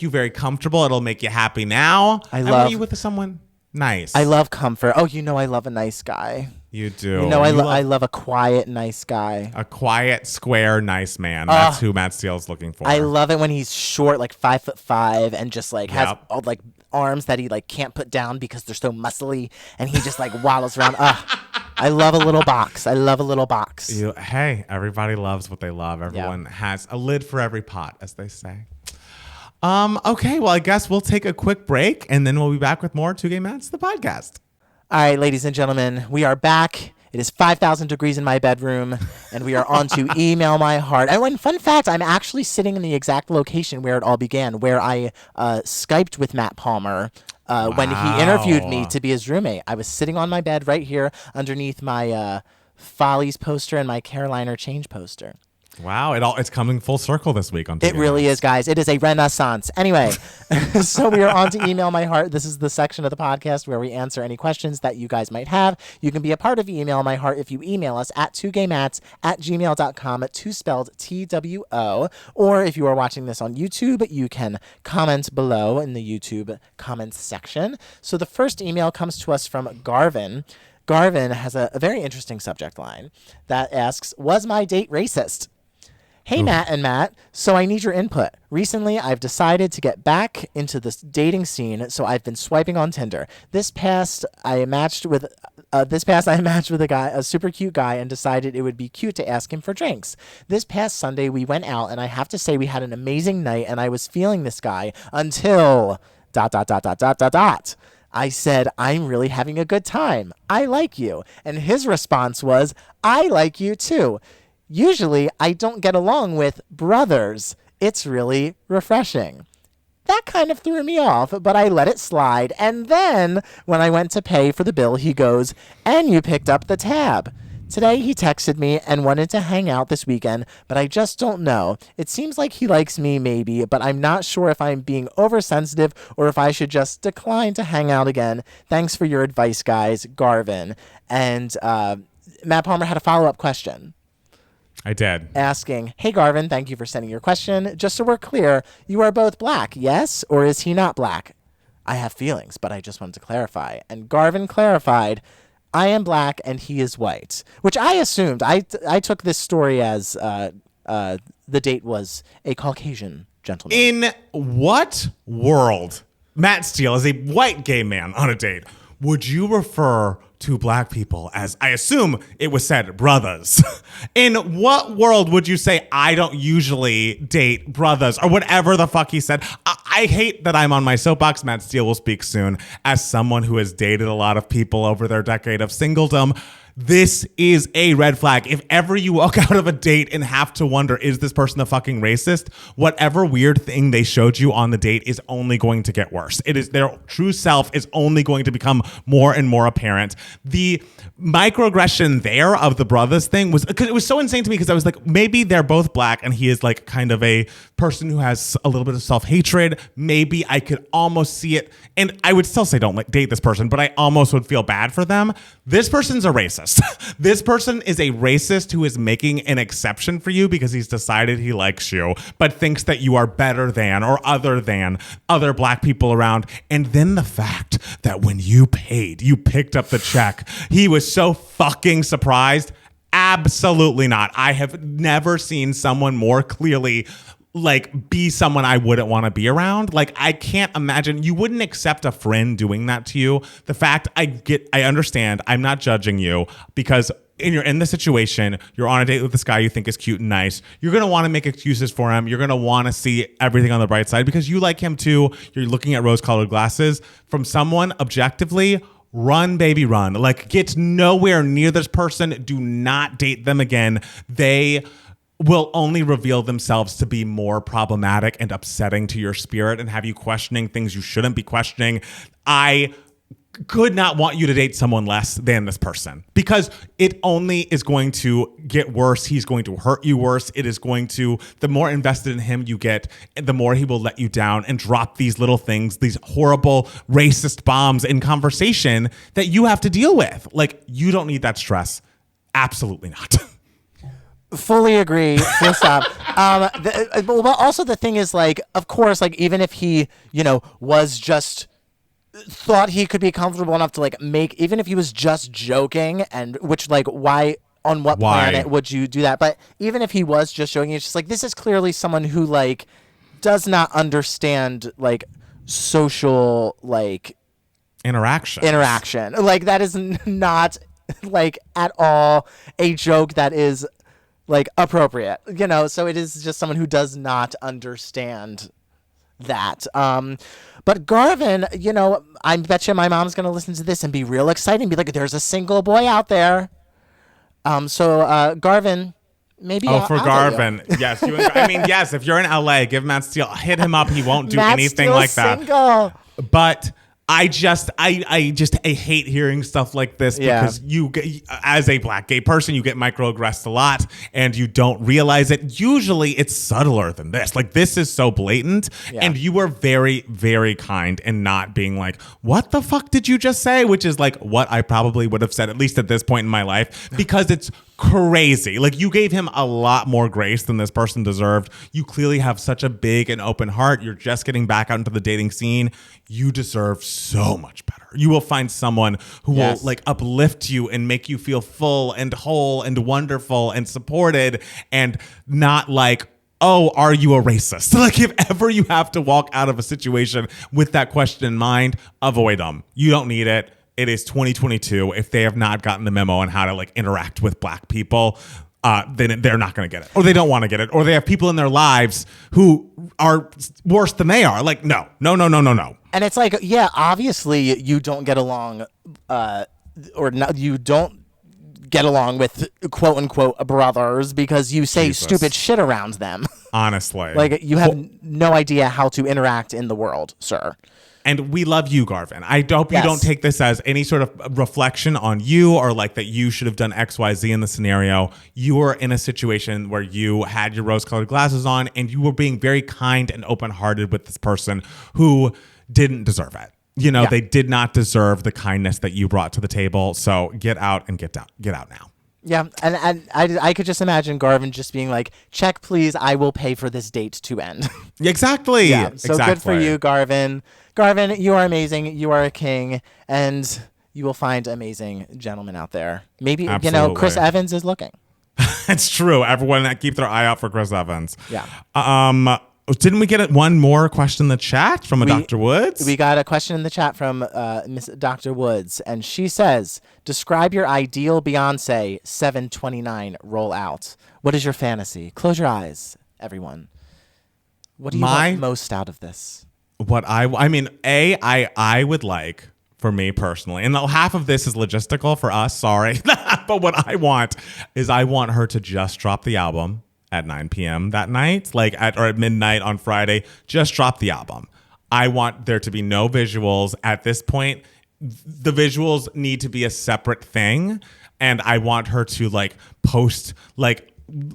very comfortable. It'll make you happy now. I want you with someone nice. I love comfort. Oh, I love a nice guy. You do. I love a quiet, nice guy. A quiet, square, nice man. That's who Matt Steele's looking for. I love it when he's short, like 5'5", and just like has all like arms that he like can't put down because they're so muscly, and he just like waddles around. I love a little box. Hey, everybody loves what they love. Everyone has a lid for every pot, as they say. Okay, well, I guess we'll take a quick break, and then we'll be back with more Two Gay Mats, the podcast. All right, ladies and gentlemen, we are back. It is 5,000 degrees in my bedroom, and we are on to Email My Heart. And fun fact, I'm actually sitting in the exact location where it all began, where I Skyped with Matt Palmer when he interviewed me to be his roommate. I was sitting on my bed right here underneath my Follies poster and my Carolina Change poster. Wow, it's coming full circle this week on TV. It really is, guys. It is a renaissance. Anyway, so we are on to Email My Heart. This is the section of the podcast where we answer any questions that you guys might have. You can be a part of Email My Heart if you email us at twogaymats@gmail.com, two spelled TWO. Or if you are watching this on YouTube, you can comment below in the YouTube comments section. So the first email comes to us from Garvin. Garvin has a very interesting subject line that asks, was my date racist? Hey, Matt and Matt, so I need your input. Recently, I've decided to get back into the dating scene, so I've been swiping on Tinder. This past, I matched with a guy, a super cute guy, and decided it would be cute to ask him for drinks. This past Sunday, we went out, and I have to say we had an amazing night, and I was feeling this guy until ... I said, I'm really having a good time. I like you. And his response was, I like you too. Usually, I don't get along with brothers. It's really refreshing. That kind of threw me off, but I let it slide. And then, when I went to pay for the bill, he goes, and you picked up the tab. Today, he texted me and wanted to hang out this weekend, but I just don't know. It seems like he likes me, maybe, but I'm not sure if I'm being oversensitive or if I should just decline to hang out again. Thanks for your advice, guys. Garvin. And Matt Palmer had a follow-up question. I did. Asking, hey, Garvin, thank you for sending your question. Just so we're clear, you are both black, yes? Or is he not black? I have feelings, but I just wanted to clarify. And Garvin clarified, I am black and he is white, which I assumed. I took this story as the date was a Caucasian gentleman. In what world, Matt Steele, as a white gay man on a date, would you refer to black people as, I assume it was said, brothers? In what world would you say, I don't usually date brothers, or whatever the fuck he said? I hate that I'm on my soapbox. Matt Steele will speak soon. As someone who has dated a lot of people over their decade of singledom, This is a red flag. If ever you walk out of a date and have to wonder, is this person a fucking racist? Whatever weird thing they showed you on the date is only going to get worse. It is their true self is only going to become more and more apparent. The microaggression there of the brothers thing was, because it was so insane to me, because I was like, maybe they're both black and he is like kind of a person who has a little bit of self-hatred. Maybe I could almost see it. And I would still say don't like date this person, but I almost would feel bad for them. This person's a racist. This person is a racist who is making an exception for you because he's decided he likes you, but thinks that you are better than or other than other black people around. And then the fact that when you paid, you picked up the check, he was so fucking surprised. Absolutely not. I have never seen someone more clearly like be someone I wouldn't want to be around. Like, I can't imagine you wouldn't accept a friend doing that to you. The fact I understand, I'm not judging you, because you're in the situation, you're on a date with this guy you think is cute and nice. You're going to want to make excuses for him. You're going to want to see everything on the bright side because you like him too. You're looking at rose-colored glasses from someone objectively. Run, baby, run. Like, get nowhere near this person. Do not date them again. They will only reveal themselves to be more problematic and upsetting to your spirit and have you questioning things you shouldn't be questioning. I could not want you to date someone less than this person, because it only is going to get worse. He's going to hurt you worse. It is going to, the more invested in him you get, the more he will let you down and drop these little things, these horrible racist bombs in conversation that you have to deal with. Like, you don't need that stress. Absolutely not. Fully agree. Full stop. But also the thing is, like, of course, like, even if he, was just thought he could be comfortable enough to like make, even if he was just joking, and which, like, why on what planet would you do that? But even if he was just joking, it's just like, this is clearly someone who like does not understand like social like interaction. Like, that is not like at all a joke that is like appropriate, so it is just someone who does not understand that. But Garvin, I bet you my mom's going to listen to this and be real excited and be like, there's a single boy out there. So Garvin, maybe for Garvin. Yes. Yes, if you're in LA, give Matt Steele, hit him up. He won't do anything like that. Single. But I hate hearing stuff like this, because you, as a black gay person, you get microaggressed a lot and you don't realize it. Usually it's subtler than this. Like, this is so blatant, and you were very, very kind in not being like, what the fuck did you just say? Which is like what I probably would have said, at least at this point in my life, because it's crazy. Like, you gave him a lot more grace than this person deserved. You clearly have such a big and open heart. You're just getting back out into the dating scene. You deserve so much better. You will find someone who will like uplift you and make you feel full and whole and wonderful and supported, and not like, oh, are you a racist? Like, if ever you have to walk out of a situation with that question in mind, avoid them. You don't need it. It is 2022. If they have not gotten the memo on how to like interact with black people, then they're not going to get it, or they don't want to get it, or they have people in their lives who are worse than they are. Like, no. And it's like, obviously you don't get along, you don't get along with quote unquote brothers because you say stupid shit around them. Honestly, like, you have no idea how to interact in the world, sir. And we love you, Garvin. I hope you don't take this as any sort of reflection on you, or like that you should have done X, Y, Z in the scenario. You were in a situation where you had your rose-colored glasses on, and you were being very kind and open-hearted with this person who didn't deserve it. They did not deserve the kindness that you brought to the table. So get out and get out now. Yeah, and I could just imagine Garvin just being like, check, please, I will pay for this date to end. Exactly. Yeah, so good for you, Garvin. Garvin, you are amazing. You are a king, and you will find amazing gentlemen out there. Maybe, Chris Evans is looking. It's true. Everyone keep their eye out for Chris Evans. Yeah. Didn't we get one more question in the chat from Dr. Woods? We got a question in the chat from Miss Dr. Woods, and she says, describe your ideal Beyoncé 729 rollout. What is your fantasy? Close your eyes, everyone. What do you want most out of this? What I would like for for me personally. And half of this is logistical for us, sorry. But what I want is I want her to just drop the album at 9 p.m. that night, or at midnight on Friday, just drop the album. I want there to be no visuals at this point. The visuals need to be a separate thing. And I want her to post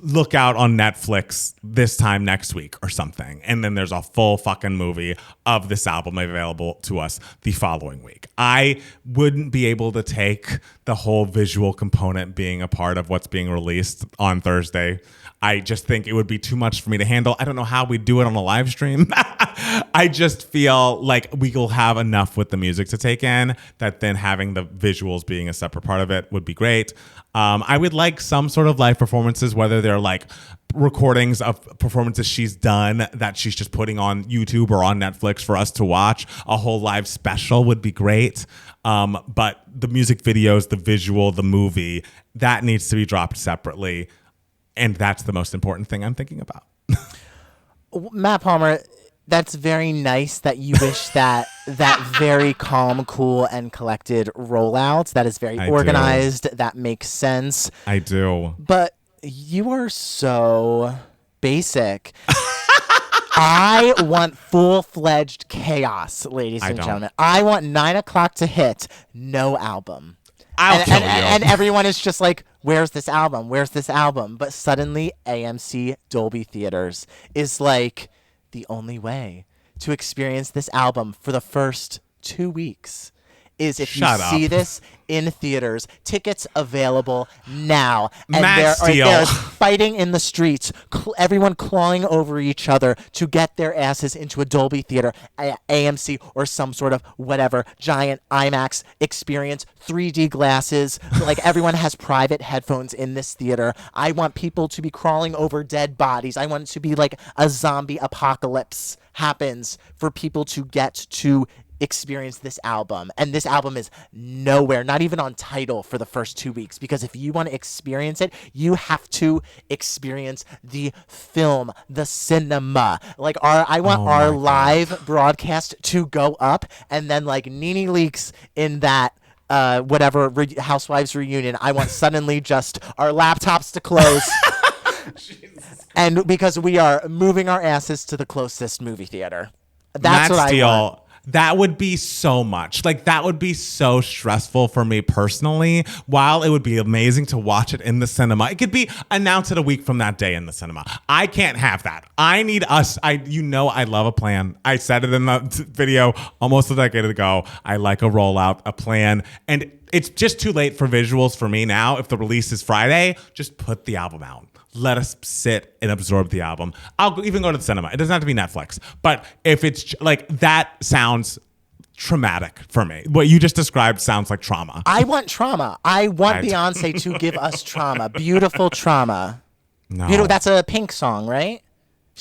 look out on Netflix this time next week or something. And then there's a full fucking movie of this album available to us the following week. I wouldn't be able to take the whole visual component being a part of what's being released on Thursday. I just think it would be too much for me to handle. I don't know how we'd do it on a live stream. I just feel like we will have enough with the music to take in that then having the visuals being a separate part of it would be great. I would like some sort of live performances, whether they're recordings of performances she's done that she's just putting on YouTube or on Netflix for us to watch. A whole live special would be great. But the music videos, the visual, the movie, that needs to be dropped separately. And that's the most important thing I'm thinking about. Matt Palmer, that's very nice that you wish that very calm, cool, and collected rollouts. That is very organized. That makes sense. I do. But you are so basic. I want full-fledged chaos, ladies and gentlemen. I want 9 o'clock to hit, no album. I'll kill you. And everyone is just like, where's this album? Where's this album? But suddenly AMC Dolby Theaters is the only way to experience this album for the first 2 weeks is if you see this in theaters. Tickets available now. And there's fighting in the streets, everyone clawing over each other to get their asses into a Dolby theater, AMC, or some sort of whatever giant IMAX experience, 3D glasses. Everyone has private headphones in this theater. I want people to be crawling over dead bodies. I want it to be like a zombie apocalypse happens for people to get to experience this album. And this album is nowhere, not even on Tidal for the first 2 weeks, because if you want to experience it, you have to experience the film, the cinema. I want our live broadcast to go up, and then Nene Leakes in that Housewives reunion, I want suddenly just our laptops to close. And because we are moving our asses to the closest movie theater. That's what I want. That would be so much. That would be so stressful for me personally. While it would be amazing to watch it in the cinema, it could be announced a week from that day in the cinema. I can't have that. I need us. I love a plan. I said it in the video almost a decade ago. I like a rollout, a plan. And it's just too late for visuals for me now. If the release is Friday, just put the album out. Let us sit and absorb the album. I'll even go to the cinema. It doesn't have to be Netflix. But if it's that sounds traumatic for me. What you just described sounds like trauma. I want trauma. I want Beyonce to give us trauma. Beautiful trauma. No. That's a Pink song, right?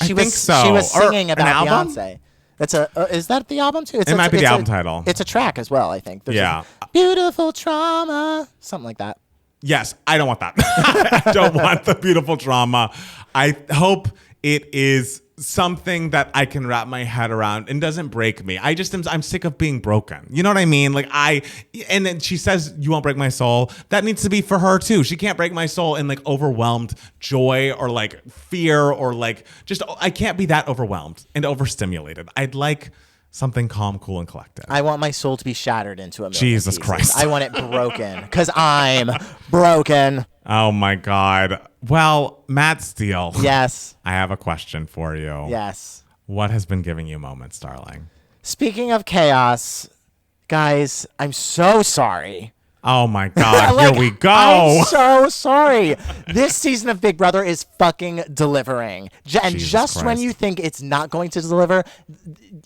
I think so. She was singing about album? Beyonce. That's is that the album too? It might be the album title. It's a track as well, I think. There's Beautiful trauma. Something like that. Yes, I don't want that. I don't want the beautiful drama. I hope it is something that I can wrap my head around and doesn't break me. I'm sick of being broken. You know what I mean? And then she says, you won't break my soul. That needs to be for her too. She can't break my soul in overwhelmed joy or fear or I can't be that overwhelmed and overstimulated. I'd like something calm, cool, and collected. I want my soul to be shattered into a million Jesus pieces. Christ. I want it broken because I'm broken. Oh my God. Well, Matt Steele. Yes. I have a question for you. Yes. What has been giving you moments, darling? Speaking of chaos, guys, I'm so sorry. Oh my God, here we go. I'm so sorry. This season of Big Brother is fucking delivering. And Jesus just Christ. when you think it's not going to deliver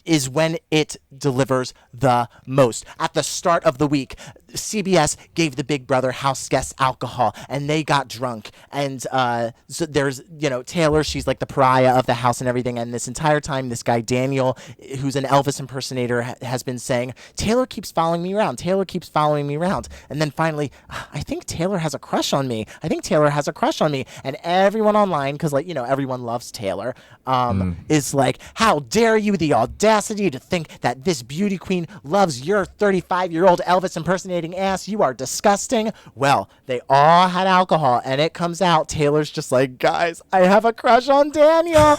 is when it delivers the most. At the start of the week, CBS gave the Big Brother house guests alcohol, and they got drunk. And so there's, Taylor, she's like the pariah of the house and everything. And this entire time, this guy, Daniel, who's an Elvis impersonator, has been saying, Taylor keeps following me around. Taylor keeps following me around. And then finally, I think Taylor has a crush on me. I think Taylor has a crush on me. And everyone online, because, everyone loves Taylor, is like, how dare you, the audacity to think that this beauty queen loves your 35-year-old Elvis impersonating ass. You are disgusting. Well, they all had alcohol, and it comes out. Taylor's just like, guys, I have a crush on Daniel.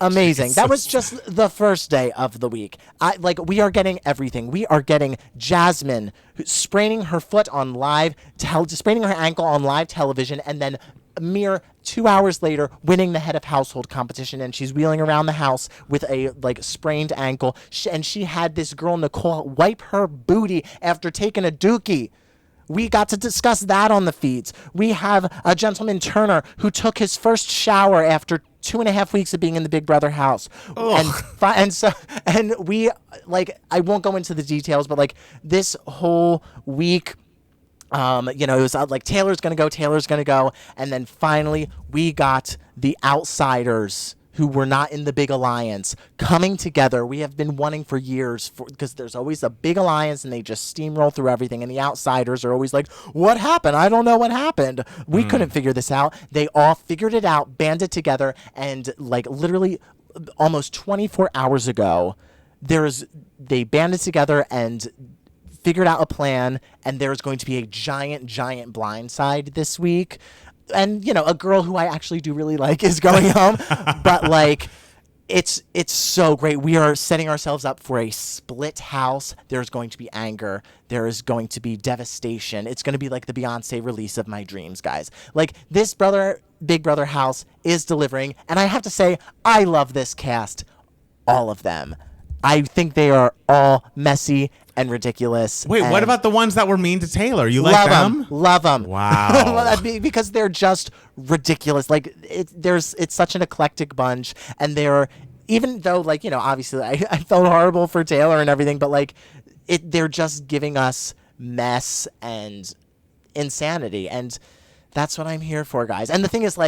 Amazing. That was just the first day of the week. We are getting everything. We are getting Jasmine spraining her foot on spraining her ankle on live television, and then a mere 2 hours later, winning the head of household competition, and she's wheeling around the house with a sprained ankle. And she had this girl Nicole wipe her booty after taking a dookie. We got to discuss that on the feeds. We have a gentleman Turner who took his first shower after 2.5 weeks of being in the Big Brother house. And we I won't go into the details, but this whole week, it was Taylor's gonna go, and then finally we got the outsiders who were not in the big alliance coming together. We have been wanting for years, because there's always a big alliance and they just steamroll through everything, and the outsiders are always like, what happened? I don't know what happened. We couldn't figure this out. They all figured it out, banded together, and literally almost 24 hours ago, they banded together and figured out a plan, and there's going to be a giant blindside this week. And, a girl who I actually do really like is going home. But, it's so great. We are setting ourselves up for a split house. There's going to be anger. There is going to be devastation. It's going to be like the Beyoncé release of my dreams, guys. This Big Brother house is delivering. And I have to say, I love this cast. All of them. I think they are all messy and ridiculous. Wait, what about the ones that were mean to Taylor? You like them? Love them. Wow. Because they're just ridiculous. It's such an eclectic bunch, and even though obviously I felt horrible for Taylor and everything, but they're just giving us mess and insanity, and that's what I'm here for, guys. And the thing is,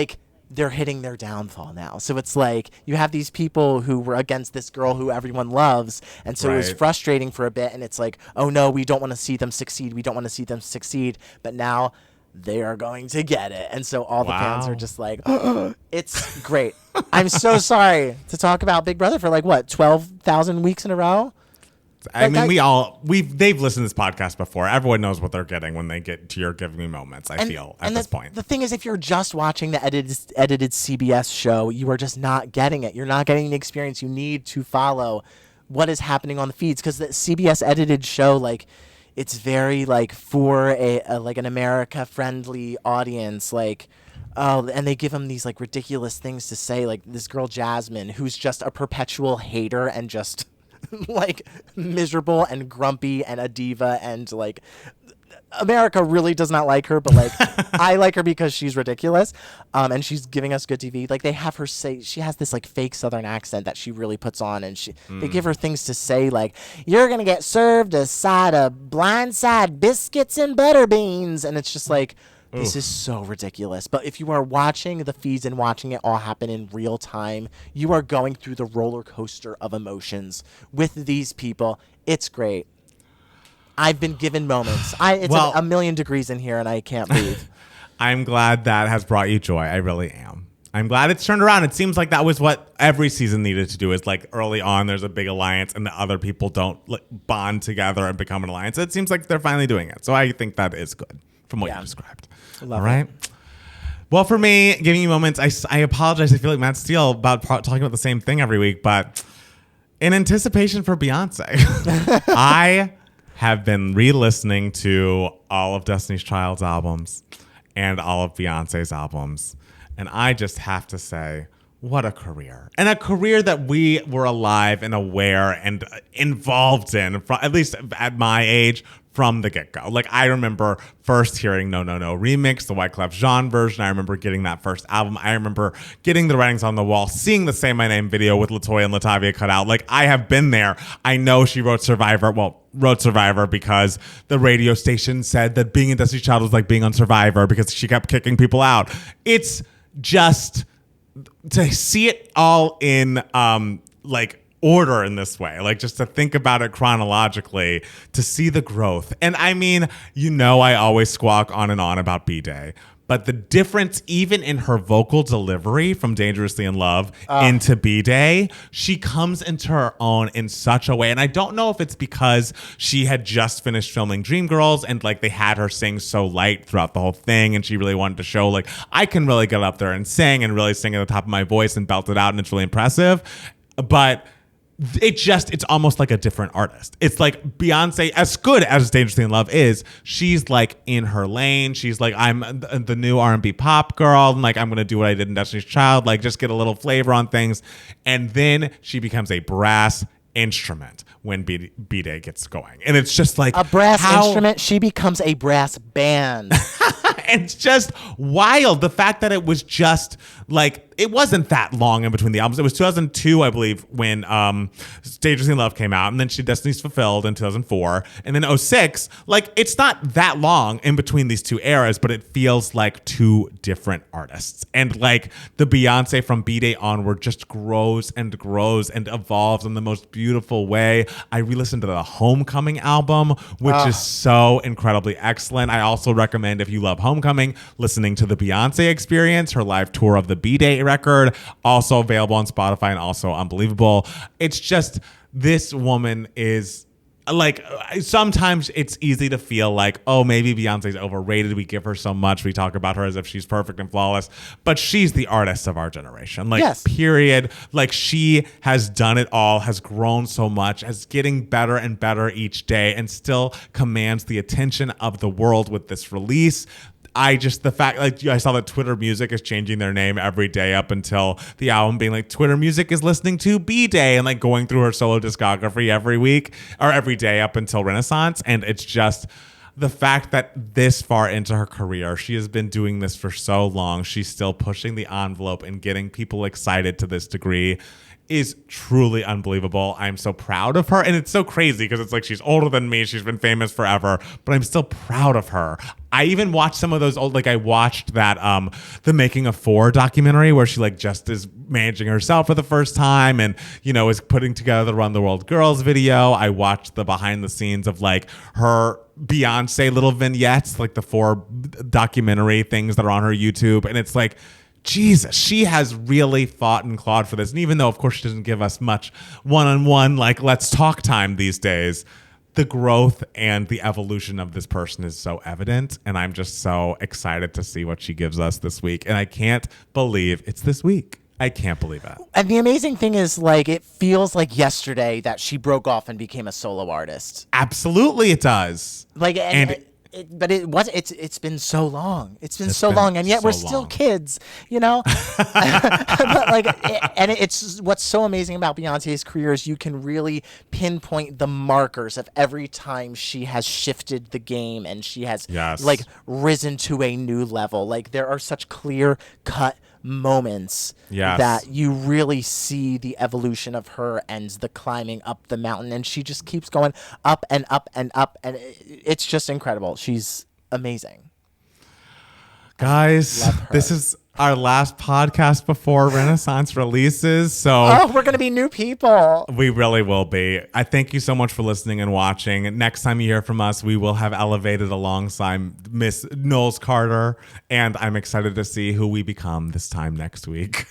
they're hitting their downfall now. So it's you have these people who were against this girl who everyone loves. And so It was frustrating for a bit. And it's oh no, we don't want to see them succeed. We don't want to see them succeed. But now they are going to get it. And so all the fans are just it's great. I'm so sorry to talk about Big Brother for 12,000 weeks in a row. I mean, they've listened to this podcast before. Everyone knows what they're getting when they get to your Give Me Moments, I feel, at this point. The thing is, if you're just watching the edited CBS show, you are just not getting it. You're not getting the experience. You need to follow what is happening on the feeds, because the CBS edited show, it's very, for an America-friendly audience, and they give them these, ridiculous things to say, this girl Jasmine, who's just a perpetual hater and just... miserable and grumpy and a diva, and America really does not like her, but I like her because she's ridiculous, and she's giving us good TV. They have her say, she has this fake Southern accent that she really puts on, and they give her things to say you're gonna get served a side of blindside biscuits and butter beans, and it's just this is so ridiculous. But if you are watching the feeds and watching it all happen in real time, you are going through the roller coaster of emotions with these people. It's great. I've been given moments. It's a million degrees in here, and I can't breathe. I'm glad that has brought you joy. I really am. I'm glad it's turned around. It seems like that was what every season needed to do, is early on there's a big alliance and the other people don't bond together and become an alliance. It seems like they're finally doing it. So I think that is good from what you described. Love all right. It. Well, for me, giving you moments, I apologize. I feel like Matt Steele about talking about the same thing every week, but in anticipation for Beyonce, I have been re-listening to all of Destiny's Child's albums and all of Beyonce's albums, and I just have to say, what a career. And a career that we were alive and aware and involved in, at least at my age, from the get-go. Like, I remember first hearing No No No remix, the Wyclef Jean version. I remember getting that first album. I remember getting the Writings on the Wall, seeing the Say My Name video with LaToya and Latavia cut out. Like, I have been there. I know she wrote Survivor. Well, wrote Survivor because the radio station said that being in Destiny's Child was like being on Survivor because she kept kicking people out. It's just to see it all in like order in this way, like just to think about it chronologically, to see the growth. And I mean, I always squawk on and on about B-Day, but the difference even in her vocal delivery from Dangerously in Love into B-Day, she comes into her own in such a way. And I don't know if it's because she had just finished filming Dreamgirls and like they had her sing so light throughout the whole thing, and she really wanted to show like, I can really get up there and sing and really sing at the top of my voice and belt it out, and it's really impressive. But it's almost like a different artist. It's like Beyonce, as good as Dangerously in Love is, she's like in her lane. She's like, I'm the new R&B pop girl, and like I'm gonna do what I did in Destiny's Child, like just get a little flavor on things. And then she becomes a brass instrument when B-Day gets going, and it's just like a brass instrument. She becomes a brass band. And it's just wild. The fact that it was just like, it wasn't that long in between the albums. It was 2002, I believe, when Dangerously in Love came out. And then she Destiny's Fulfilled in 2004. And then 2006, like, it's not that long in between these two eras, but it feels like two different artists. And like the Beyonce from B-Day onward just grows and evolves in the most beautiful way. I re-listened to the Homecoming album, which is so incredibly excellent. I also recommend, if you love Homecoming, listening to the Beyonce Experience, her live tour of the B-Day record, also available on Spotify and also unbelievable. It's just, this woman is like, sometimes it's easy to feel like, oh, maybe Beyonce's overrated. We give her so much. We talk about her as if she's perfect and flawless, but she's the artist of our generation. Like, yes. Period. Like, she has done it all, has grown so much, is getting better and better each day, and still commands the attention of the world with this release. The fact, like, I saw that Twitter Music is changing their name every day up until the album being like, Twitter Music is listening to B-Day, and like going through her solo discography every week or every day up until Renaissance. And it's just the fact that this far into her career, she has been doing this for so long. She's still pushing the envelope and getting people excited to this degree is truly unbelievable. I'm so proud of her. And it's so crazy because it's like, she's older than me. She's been famous forever, but I'm still proud of her. I even watched some of those old, like I watched that, the Making of Four documentary where she like just is managing herself for the first time and, is putting together the Run the World Girls video. I watched the behind the scenes of like her Beyonce little vignettes, like the 4 documentary things that are on her YouTube. And it's like, Jesus, she has really fought and clawed for this. And even though, of course, she doesn't give us much one-on-one, like, let's talk time these days, the growth and the evolution of this person is so evident. And I'm just so excited to see what she gives us this week. And I can't believe it's this week. I can't believe it. And the amazing thing is, like, it feels like yesterday that she broke off and became a solo artist. Absolutely, it does. Like, but it's been so long. It's been so long, and yet we're still kids, but like, it's what's so amazing about Beyonce's career is you can really pinpoint the markers of every time she has shifted the game and she has like risen to a new level. Like, there are such clear cut moments that you really see the evolution of her and the climbing up the mountain, and she just keeps going up and up and up, and it's just incredible. She's amazing. Guys, this is our last podcast before Renaissance releases. So we're going to be new people. We really will be. I thank you so much for listening and watching. Next time you hear from us, we will have elevated alongside Miss Knowles Carter, and I'm excited to see who we become this time next week.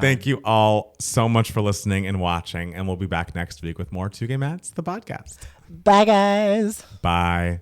Thank you all so much for listening and watching, and we'll be back next week with more Two Gay Mats, the podcast. Bye, guys. Bye.